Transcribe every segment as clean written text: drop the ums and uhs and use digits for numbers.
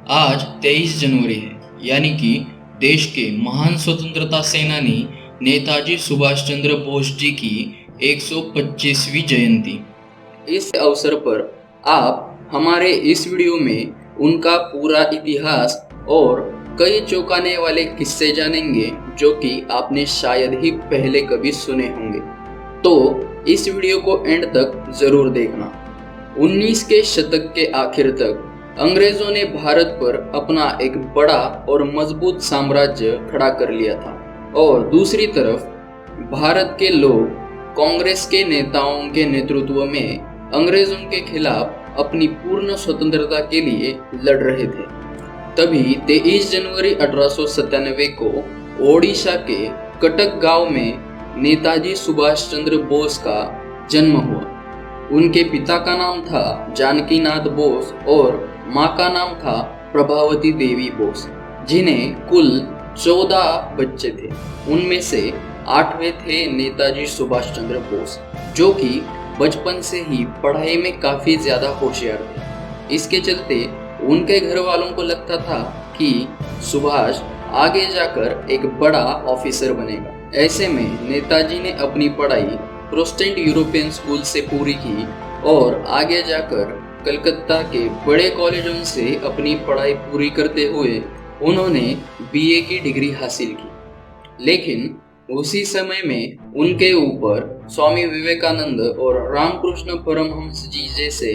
आज 23 जनवरी है, यानी कि देश के महान स्वतंत्रता सेनानी नेताजी सुभाष चंद्र बोस जी की 125वीं जयंती। इस अवसर पर आप हमारे इस वीडियो में उनका पूरा इतिहास और कई चौंकाने वाले किस्से जानेंगे जो कि आपने शायद ही पहले कभी सुने होंगे। तो इस वीडियो को एंड तक जरूर देखना। 19 के शतक के आखिर तक अंग्रेजों ने भारत पर अपना एक बड़ा और मजबूत साम्राज्य खड़ा कर लिया था और दूसरी तरफ भारत के लोग कांग्रेस के नेताओं के नेतृत्व में अंग्रेजों के खिलाफ अपनी पूर्ण स्वतंत्रता के लिए लड़ रहे थे। तभी 23 जनवरी 1897 को ओडिशा के कटक गांव में नेताजी सुभाष चंद्र बोस का जन्म हुआ। उनके पिता का नाम था जानकीनाथ बोस और माँ का नाम था प्रभावती देवी बोस, जिन्हें कुल 14 बच्चे थे। उनमें से 8वें थे नेताजी सुभाष चंद्र बोस, जो कि बचपन से ही पढ़ाई में काफी ज्यादा होशियार थे। इसके चलते उनके घर वालों को लगता था कि सुभाष आगे जाकर एक बड़ा ऑफिसर बनेगा। ऐसे में नेताजी ने अपनी पढ़ाई प्रोटेस्टेंट यूरोपियन स्कूल से पूरी की और आगे जाकर कलकत्ता के बड़े कॉलेजों से अपनी पढ़ाई पूरी करते हुए उन्होंने बीए की डिग्री हासिल की। लेकिन उसी समय में उनके ऊपर स्वामी विवेकानंद और रामकृष्ण परमहंस जी जैसे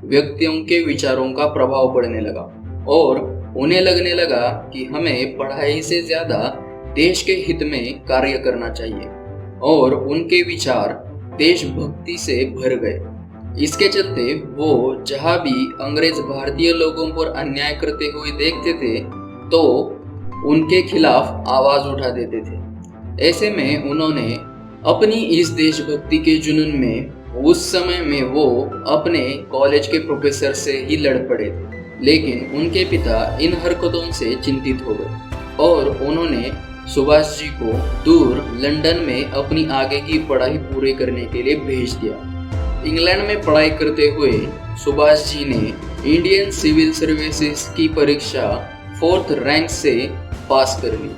व्यक्तियों के विचारों का प्रभाव पड़ने लगा और उन्हें लगने लगा कि हमें पढ़ाई से ज्यादा देश के हित में कार्य करना चाहिए, और उनके विचार देशभक्ति से भर गए। इसके चलते वो जहां भी अंग्रेज भारतीय लोगों पर अन्याय करते हुए देखते थे तो उनके खिलाफ आवाज उठा देते थे। ऐसे में उन्होंने अपनी इस देशभक्ति के जुनून में उस समय में वो अपने कॉलेज के प्रोफेसर से ही लड़ पड़े थे। लेकिन उनके पिता इन हरकतों से चिंतित हो गए और उन्होंने सुभाष जी को दूर लंदन में अपनी आगे की पढ़ाई पूरी करने के लिए भेज दिया। इंग्लैंड में पढ़ाई करते हुए सुभाष जी ने इंडियन सिविल सर्विसेज की परीक्षा 4th रैंक से पास कर ली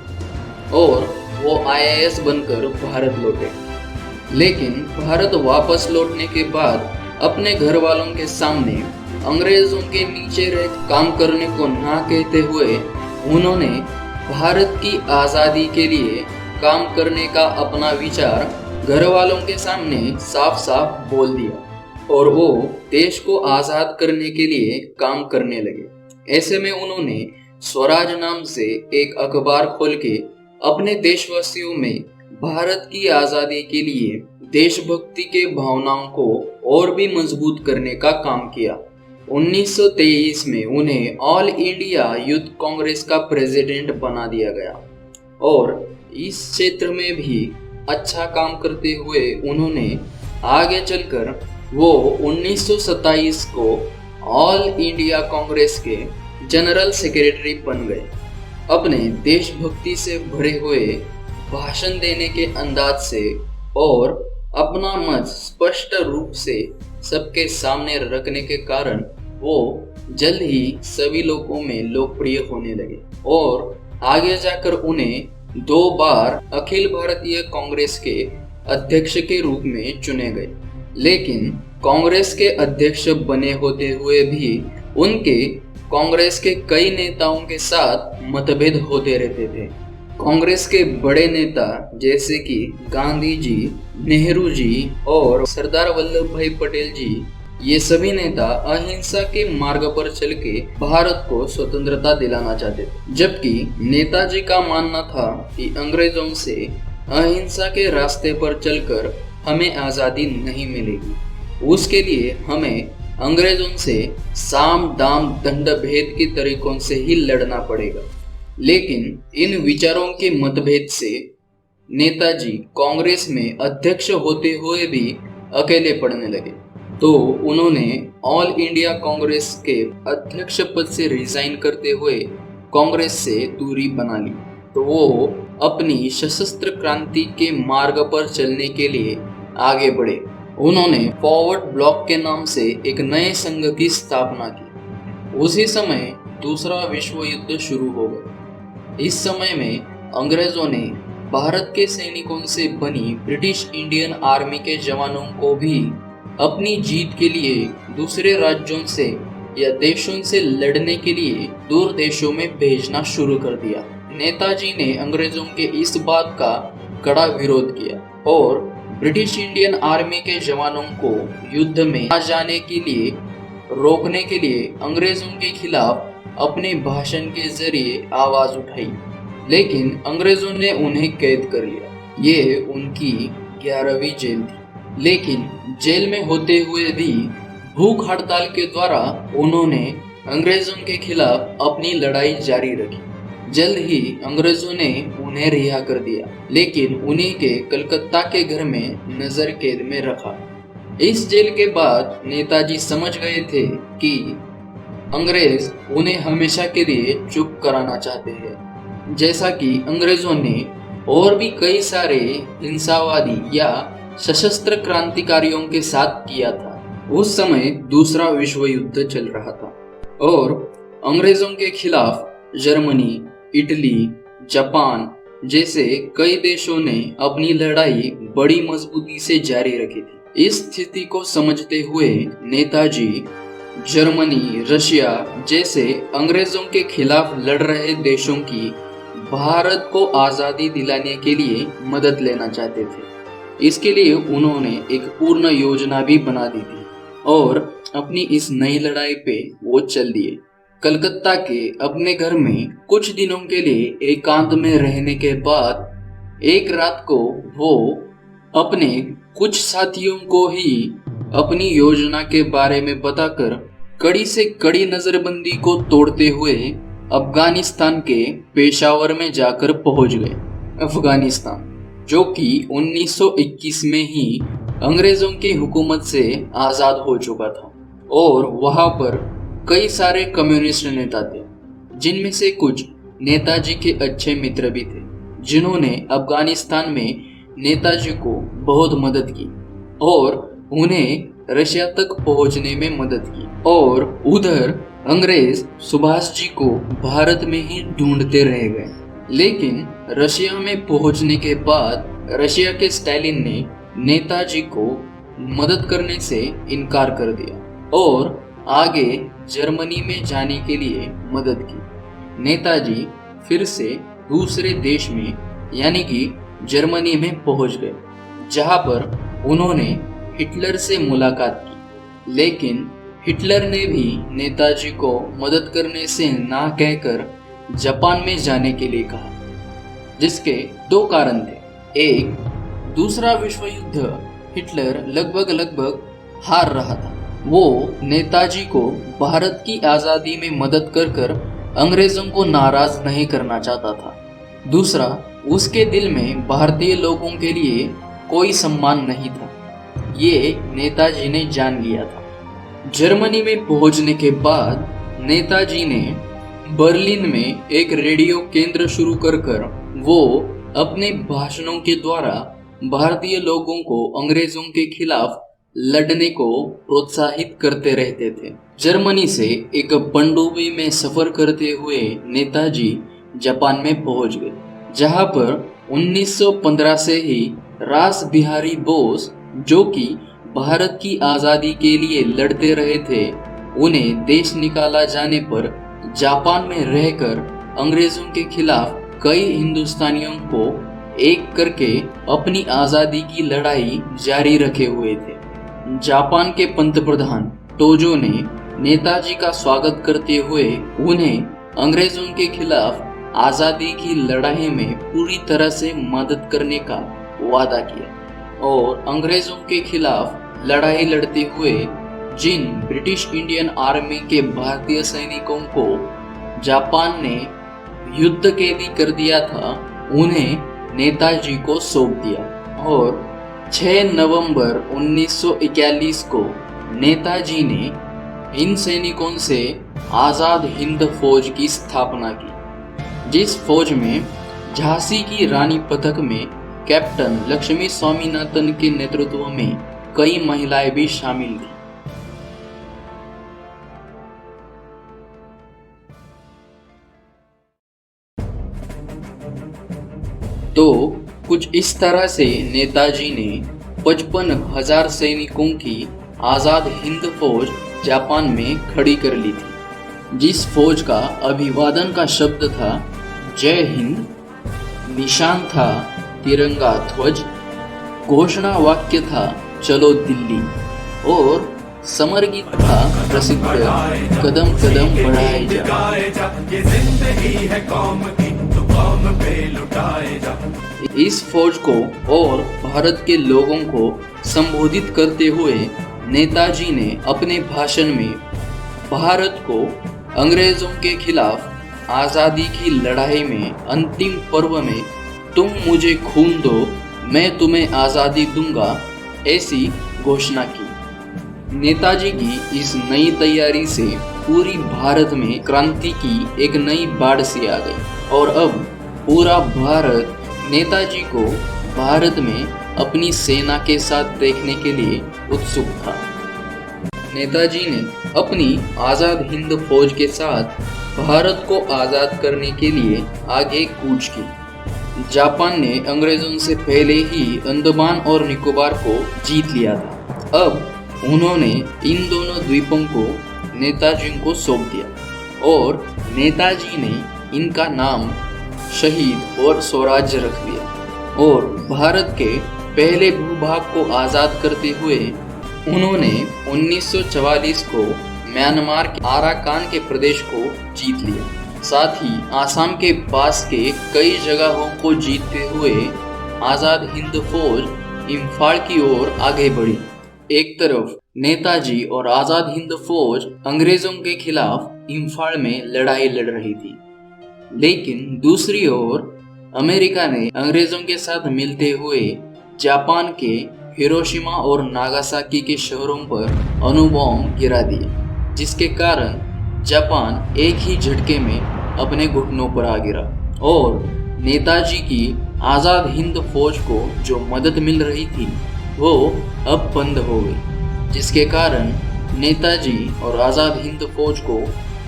और वो IAS बनकर भारत लौटे। लेकिन भारत वापस लौटने के बाद अपने घर वालों के सामने अंग्रेजों के नीचे रह काम करने को ना कहते हुए उन्होंने भारत की आज़ादी के लिए काम करने का अपना विचार घर वालों के सामने साफ साफ बोल दिया और वो देश को आज़ाद करने के लिए काम करने लगे। ऐसे में उन्होंने स्वराज नाम से एक अखबार खोल के अपने देशवासियों में भारत की आज़ादी के लिए देशभक्ति के भावनाओं को और भी मजबूत करने का काम किया। 1923 में उन्हें ऑल इंडिया यूथ कांग्रेस का प्रेसिडेंट बना दिया गया और इस क्षेत्र में भी अच्छा काम करते हुए उन्होंने आगे चलकर वो 1927 को ऑल इंडिया कांग्रेस के जनरल सेक्रेटरी बन गए। अपने देशभक्ति से भरे हुए भाषण देने के अंदाज से और अपना मत स्पष्ट रूप से सबके सामने रखने के कारण वो जल्द ही सभी लोगों में लोकप्रिय होने लगे और आगे जाकर उन्हें 2 बार अखिल भारतीय कांग्रेस के अध्यक्ष के रूप में चुने गए। लेकिन कांग्रेस के अध्यक्ष बने होते हुए भी उनके कांग्रेस के कई नेताओं के साथ मतभेद होते रहते थे। कांग्रेस के बड़े नेता जैसे कि गांधी जी, नेहरू जी और सरदार वल्लभ भाई पटेल जी, ये सभी नेता अहिंसा के मार्ग पर चल के भारत को स्वतंत्रता दिलाना चाहते थे, जबकि नेताजी का मानना था कि अंग्रेजों से अहिंसा के रास्ते पर चलकर हमें आज़ादी नहीं मिलेगी। उसके लिए हमें अंग्रेजों से साम दाम दंड भेद के तरीकों से ही लड़ना पड़ेगा। लेकिन इन विचारों के मतभेद से नेताजी कांग्रेस में अध्यक्ष होते हुए भी अकेले पड़ने लगे, तो उन्होंने ऑल इंडिया कांग्रेस के अध्यक्ष पद से रिजाइन करते हुए कांग्रेस से दूरी बना ली। तो वो अपनी सशस्त्र क्रांति के मार्ग पर चलने के लिए आगे बढ़े। उन्होंने फॉरवर्ड ब्लॉक के नाम से एक नए संघ की स्थापना की। उसी समय दूसरा विश्व युद्ध शुरू हो गया। इस समय में अंग्रेजों ने भारत के सैनिकों से बनी ब्रिटिश इंडियन आर्मी के जवानों को भी अपनी जीत के लिए दूसरे राज्यों से या देशों से लड़ने के लिए दूर देशों में भेजना शुरू कर दिया। नेताजी ने अंग्रेजों के इस बात का कड़ा विरोध किया और ब्रिटिश इंडियन आर्मी के जवानों को युद्ध में आ जाने के लिए रोकने के लिए अंग्रेजों के खिलाफ अपने भाषण के जरिए आवाज उठाई, लेकिन अंग्रेजों ने उन्हें कैद कर लिया। ये उनकी 11वीं जेल थी, लेकिन जेल में होते हुए भी भूख हड़ताल के द्वारा उन्होंने अंग्रेजों के खिलाफ अपनी लड़ाई जारी रखी। जल्द ही अंग्रेजों ने उन्हें रिहा कर दिया, लेकिन उन्हीं के कलकत्ता के घर में नजर कैद में रखा। इस जेल के बाद नेताजी समझ गए थे कि अंग्रेज उन्हें हमेशा के लिए चुप कराना चाहते हैं, जैसा कि अंग्रेजों ने और भी कई सारे हिंसावादी या सशस्त्र क्रांतिकारियों के साथ किया था। उस समय दूसरा विश्व युद्ध चल रहा था और अंग्रेजों के खिलाफ जर्मनी, इटली, जापान जैसे कई देशों ने अपनी लड़ाई बड़ी मजबूती से जारी रखी थी। इस स्थिति को समझते हुए नेताजी जर्मनी, रशिया जैसे अंग्रेजों के खिलाफ लड़ रहे देशों की भारत को आजादी दिलाने के लिए मदद लेना चाहते थे। इसके लिए उन्होंने एक पूर्ण योजना भी बना दी थी और अपनी इस नई लड़ाई पे वो चल दिए। कलकत्ता के अपने घर में कुछ दिनों के लिए एकांत में रहने के बाद एक रात को वो अपने कुछ साथियों को ही अपनी योजना के बारे में बताकर कड़ी से कड़ी नजरबंदी को तोड़ते हुए अफगानिस्तान के पेशावर में जाकर पहुंच गए। अफगानिस्तान जो कि 1921 में ही अंग्रेजों की हुकूमत से आजाद हो चुका था और वहां पर कई सारे कम्युनिस्ट नेता थे, जिनमें से कुछ नेताजी के अच्छे मित्र भी थे, जिन्होंने अफगानिस्तान में नेताजी को बहुत मदद की और उन्हें रशिया तक पहुंचने में मदद की। और उधर अंग्रेज सुभाष जी को भारत में ही ढूंढते रह गए, लेकिन रशिया में पहुंचने के बाद रशिया के स्टालिन ने नेताजी को मदद करने से इनकार कर दिया और आगे जर्मनी में जाने के लिए मदद की। नेताजी फिर से दूसरे देश में यानी कि जर्मनी में पहुंच गए, जहां पर उन्होंने हिटलर से मुलाकात की, लेकिन हिटलर ने भी नेताजी को मदद करने से ना कहकर जापान में जाने के लिए कहा, जिसके दो कारण थे। एक, दूसरा विश्व युद्ध हिटलर लगभग हार रहा था। वो नेताजी को भारत की आज़ादी में मदद कर अंग्रेजों को नाराज नहीं करना चाहता था। दूसरा, उसके दिल में भारतीय लोगों के लिए कोई सम्मान नहीं था। ये नेताजी ने जान लिया था। जर्मनी में पहुंचने के बाद नेताजी ने बर्लिन में एक रेडियो केंद्र शुरू कर वो अपने भाषणों के द्वारा भारतीय लोगों को अंग्रेजों के खिलाफ लड़ने को प्रोत्साहित करते रहते थे। जर्मनी से एक पनडुब्बी में सफर करते हुए नेताजी जापान में पहुंच गए, जहां पर 1915 से ही रास बिहारी बोस, जो कि भारत की आज़ादी के लिए लड़ते रहे थे, उन्हें देश निकाला जाने पर जापान में रहकर अंग्रेजों के खिलाफ कई हिंदुस्तानियों को एक करके अपनी आज़ादी की लड़ाई जारी रखे हुए थे। जापान के पंतप्रधान टोजो ने नेताजी का स्वागत करते हुए उन्हें अंग्रेजों के खिलाफ आज़ादी की लड़ाई में पूरी तरह से मदद करने का वादा किया और अंग्रेजों के खिलाफ लड़ाई लड़ते हुए जिन ब्रिटिश इंडियन आर्मी के भारतीय सैनिकों को जापान ने युद्ध कैदी कर दिया था, उन्हें नेताजी को सौंप दिया और 6 नवंबर 1941 को नेताजी ने इन सैनिकों से आज़ाद हिंद फौज की स्थापना की, जिस फौज में झांसी की रानी पथक में कैप्टन लक्ष्मी स्वामीनाथन के नेतृत्व में कई महिलाएं भी शामिल थी। तो कुछ इस तरह से नेताजी ने 55,000 सैनिकों की आज़ाद हिंद फौज जापान में खड़ी कर ली थी, जिस फौज का अभिवादन का शब्द था जय हिंद, निशान था तिरंगा ध्वज, घोषणा वाक्य था चलो दिल्ली और समर गीत था प्रसिद्ध कदम कदम बढ़ाए जा। इस फौज को और भारत के लोगों को संबोधित करते हुए नेताजी ने अपने भाषण में भारत को अंग्रेजों के खिलाफ आज़ादी की लड़ाई में अंतिम पर्व में तुम मुझे खून दो, मैं तुम्हें आज़ादी दूंगा, ऐसी घोषणा की। नेताजी की इस नई तैयारी से पूरी भारत में क्रांति की एक नई बाढ़ सी आ गई और अब पूरा भारत नेताजी को भारत में अपनी सेना के साथ देखने के लिए उत्सुक था। नेताजी ने अपनी आज़ाद हिंद फौज के साथ भारत को आज़ाद करने के लिए आगे कूच की। जापान ने अंग्रेजों से पहले ही अंडमान और निकोबार को जीत लिया था। अब उन्होंने इन दोनों द्वीपों को नेताजी को सौंप दिया और नेताजी ने इनका नाम शहीद और स्वराज्य रख दिया और भारत के पहले भूभाग को आज़ाद करते हुए उन्होंने 1944 को म्यांमार के आराकान के प्रदेश को जीत लिया। साथ ही आसाम के पास के कई जगहों को जीतते हुए आज़ाद हिंद फौज इम्फाल की ओर आगे बढ़ी। एक तरफ नेताजी और आज़ाद हिंद फौज अंग्रेजों के खिलाफ इम्फाल में लड़ाई लड़ रही थी, लेकिन दूसरी ओर अमेरिका ने अंग्रेजों के साथ मिलते हुए जापान के हिरोशिमा और नागासाकी के शहरों पर अणुबॉम्ब गिरा दिए, जिसके कारण जापान एक ही झटके में अपने घुटनों पर आ गिरा और नेताजी की आज़ाद हिंद फौज को जो मदद मिल रही थी वो अब बंद हो गई, जिसके कारण नेताजी और आज़ाद हिंद फौज को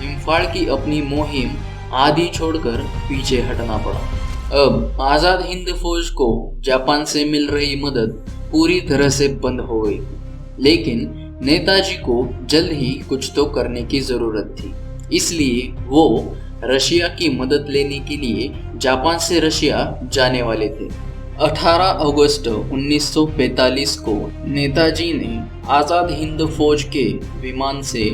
इम्फाल की अपनी मुहिम आदि छोड़कर पीछे हटना पड़ा। अब आज़ाद हिंद फौज को जापान से मिल रही मदद पूरी तरह से बंद हो गई, लेकिन नेताजी को जल्द ही कुछ तो करने की ज़रूरत थी। इसलिए वो रशिया की मदद लेने के लिए जापान से रशिया जाने वाले थे। 18 अगस्त 1945 को नेताजी ने आज़ाद हिंद फौज के विमान से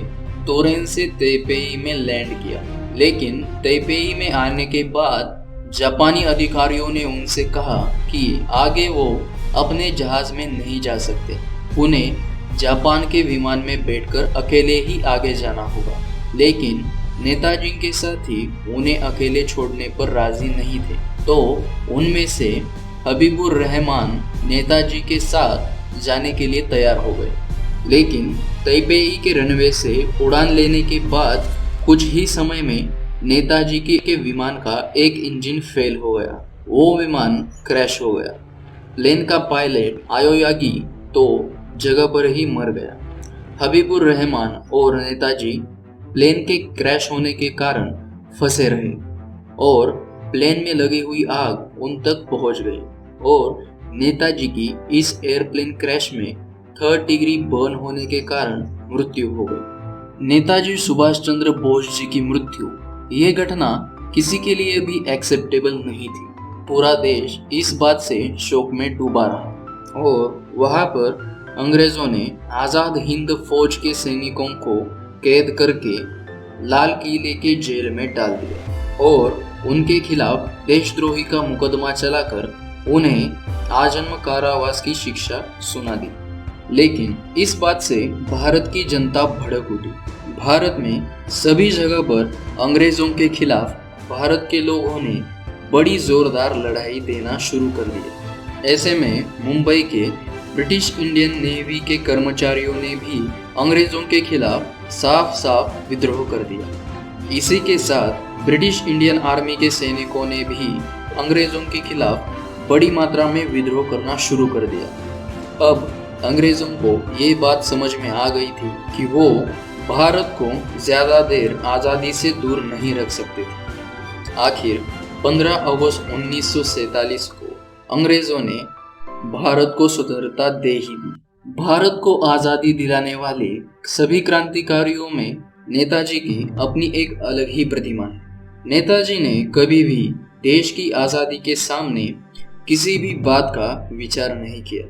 तोरेन से तैपेई में लैंड किया, लेकिन तैपेई में आने के बाद जापानी अधिकारियों ने उनसे कहा कि आगे वो अपने जहाज में नहीं जा सकते, उन्हें जापान के विमान में बैठकर अकेले ही आगे जाना होगा। लेकिन नेताजी के साथी उन्हें अकेले छोड़ने पर राजी नहीं थे, तो उनमें से हबीबुर रहमान नेताजी के साथ जाने के लिए तैयार हो गए। लेकिन तैपेई के रनवे से उड़ान लेने के बाद कुछ ही समय में नेताजी के विमान का एक इंजन फेल हो गया, वो विमान क्रैश हो गया। प्लेन का पायलट आयोयागी तो जगह पर ही मर गया। हबीबुर रहमान और नेताजी प्लेन के क्रैश होने के कारण फंसे रहे और प्लेन में लगी हुई आग उन तक पहुंच गई और नेताजी की इस एयरप्लेन क्रैश में 3rd डिग्री बर्न होने के कारण मृत्यु हो गई। नेताजी सुभाष चंद्र बोस जी की मृत्यु, ये घटना किसी के लिए भी एक्सेप्टेबल नहीं थी। पूरा देश इस बात से शोक में डूबा रहा और वहां पर अंग्रेजों ने आज़ाद हिंद फौज के सैनिकों को कैद करके लाल किले के जेल में डाल दिया और उनके खिलाफ देशद्रोही का मुकदमा चलाकर उन्हें आजन्म कारावास की शिक्षा सुना दी। लेकिन इस बात से भारत की जनता भड़क उठी। भारत में सभी जगह पर अंग्रेजों के खिलाफ भारत के लोगों ने बड़ी जोरदार लड़ाई देना शुरू कर दिया। ऐसे में मुंबई के ब्रिटिश इंडियन नेवी के कर्मचारियों ने भी अंग्रेजों के खिलाफ साफ साफ विद्रोह कर दिया। इसी के साथ ब्रिटिश इंडियन आर्मी के सैनिकों ने भी अंग्रेजों के खिलाफ बड़ी मात्रा में विद्रोह करना शुरू कर दिया। अब अंग्रेजों को ये बात समझ में आ गई थी कि वो भारत को ज़्यादा देर आज़ादी से दूर नहीं रख सकते थे। आखिर 15 अगस्त 1947 को अंग्रेजों ने भारत को स्वतंत्रता दे ही दी। भारत को आजादी दिलाने वाले सभी क्रांतिकारियों में नेताजी की अपनी एक अलग ही प्रतिमा है। नेताजी ने कभी भी देश की आजादी के सामने किसी भी बात का विचार नहीं किया।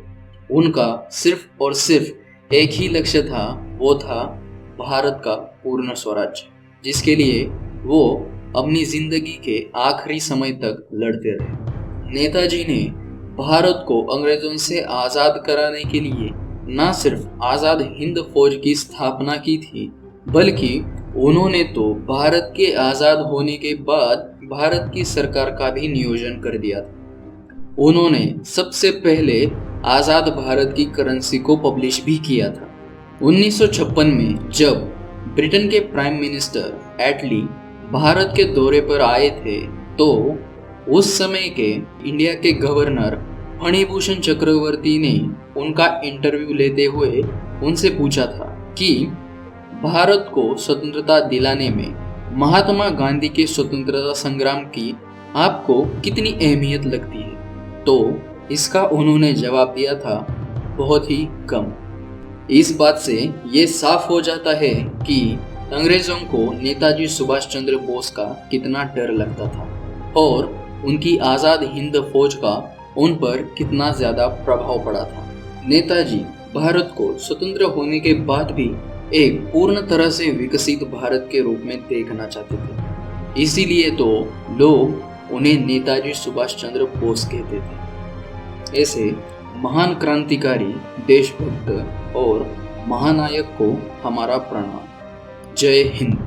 उनका सिर्फ और सिर्फ एक ही लक्ष्य था, वो था भारत का पूर्ण स्वराज्य, जिसके लिए वो अपनी जिंदगी के आखिरी समय तक लड़ते रहे। नेताजी ने भारत को अंग्रेजों से आजाद कराने के लिए न सिर्फ आजाद हिंद फौज की स्थापना की थी, बल्कि उन्होंने तो भारत के आजाद होने के बाद भारत की सरकार का भी नियोजन कर दिया था। उन्होंने सबसे पहले आजाद भारत की करेंसी को पब्लिश भी किया था। 1956 में जब ब्रिटेन के प्राइम मिनिस्टर एटली भारत के दौरे पर आए थे, तो उस समय के इंडिया के गवर्नर फणिभूषण चक्रवर्ती ने उनका इंटरव्यू लेते हुए उनसे पूछा था कि भारत को स्वतंत्रता दिलाने में महात्मा गांधी के स्वतंत्रता संग्राम की आपको कितनी अहमियत लगती है? तो इसका उन्होंने जवाब दिया था, बहुत ही कम। इस बात से ये साफ हो जाता है कि अंग्रेजों को नेताजी सुभाष चंद्र बोस का कितना डर लगता था और उनकी आज़ाद हिंद फौज का उन पर कितना ज़्यादा प्रभाव पड़ा था। नेताजी भारत को स्वतंत्र होने के बाद भी एक पूर्ण तरह से विकसित भारत के रूप में देखना चाहते थे। इसीलिए तो लोग उन्हें नेताजी सुभाष चंद्र बोस कहते थे। ऐसे महान क्रांतिकारी, देशभक्त और महानायक को हमारा प्रणाम। जय हिंद।